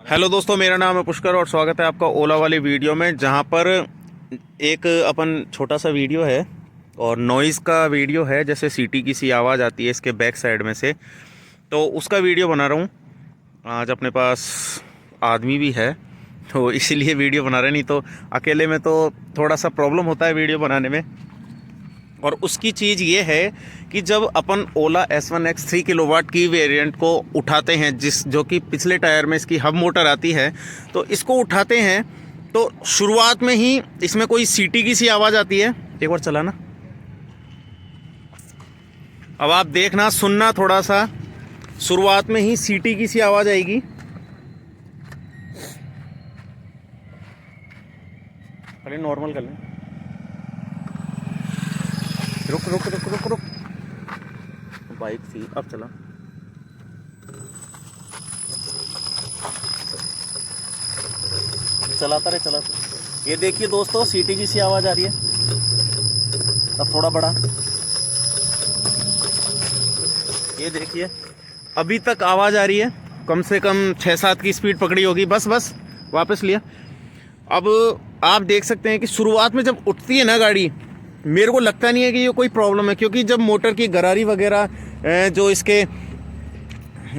Hello दोस्तों, मेरा नाम है पुष्कर और स्वागत है आपका ओला वाली वीडियो में, जहां पर एक अपन छोटा सा वीडियो है और नॉइज़ का वीडियो है। जैसे सीटी की सी आवाज़ आती है इसके बैक साइड में से, तो उसका वीडियो बना रहा हूं। आज अपने पास आदमी भी है तो इसीलिए वीडियो बना रहे, नहीं तो अकेले में तो थोड़ा सा प्रॉब्लम होता है वीडियो बनाने में। और उसकी चीज़ ये है कि जब अपन ओला S1X 3 किलोवाट की वेरिएंट को उठाते हैं, जो कि पिछले टायर में इसकी हब मोटर आती है, तो इसको उठाते हैं तो शुरुआत में ही इसमें कोई सीटी की सी आवाज़ आती है। एक बार चलाना, अब आप देखना, सुनना थोड़ा सा। शुरुआत में ही सीटी की सी आवाज़ आएगी। अरे नॉर्मल कर लें, रुक रुक रुक रुक रुक, बाइक थी, अब चला। चलाता रहे चलाता। ये देखिए दोस्तों, सीटी की सी आवाज़ आ रही है। अब थोड़ा बड़ा, ये देखिए अभी तक आवाज़ आ रही है। कम से कम 6-7 की स्पीड पकड़ी होगी। बस बस वापस लिया। अब आप देख सकते हैं कि शुरुआत में जब उठती है ना गाड़ी, मेरे को लगता नहीं है कि ये कोई प्रॉब्लम है, क्योंकि जब मोटर की गरारी वगैरह जो इसके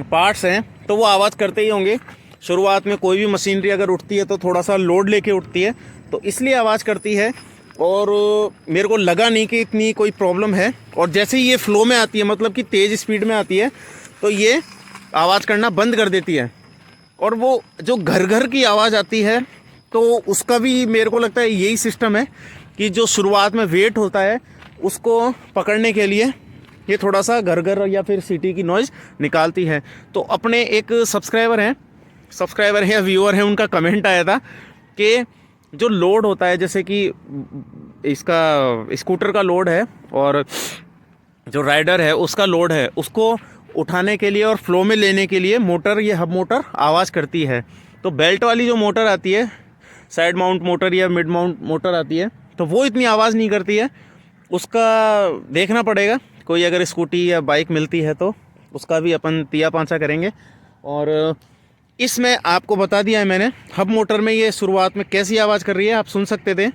पार्ट्स हैं तो वो आवाज़ करते ही होंगे। शुरुआत में कोई भी मशीनरी अगर उठती है तो थोड़ा सा लोड लेके उठती है, तो इसलिए आवाज़ करती है। और मेरे को लगा नहीं कि इतनी कोई प्रॉब्लम है। और जैसे ही ये फ्लो में आती है, मतलब कि तेज़ स्पीड में आती है, तो ये आवाज़ करना बंद कर देती है। और वो जो घर घर की आवाज़ आती है, तो उसका भी मेरे को लगता है यही सिस्टम है कि जो शुरुआत में वेट होता है उसको पकड़ने के लिए ये थोड़ा सा घर घर या फिर सिटी की नॉइज़ निकालती है। तो अपने एक सब्सक्राइबर हैं या व्यूअर हैं, उनका कमेंट आया था कि जो लोड होता है, जैसे कि इसका स्कूटर का लोड है और जो राइडर है उसका लोड है, उसको उठाने के लिए और फ्लो में लेने के लिए मोटर, ये हब मोटर आवाज़ करती है। तो बेल्ट वाली जो मोटर आती है, साइड माउंट मोटर या मिड माउंट मोटर आती है, तो वो इतनी आवाज़ नहीं करती है। उसका देखना पड़ेगा, कोई अगर स्कूटी या बाइक मिलती है तो उसका भी अपन तिया पांचा करेंगे। और इसमें आपको बता दिया है मैंने, हब मोटर में ये शुरुआत में कैसी आवाज़ कर रही है, आप सुन सकते थे।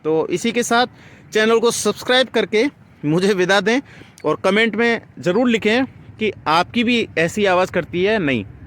तो इसी के साथ चैनल को सब्सक्राइब करके मुझे विदा दें और कमेंट में ज़रूर लिखें कि आपकी भी ऐसी आवाज़ करती है नहीं।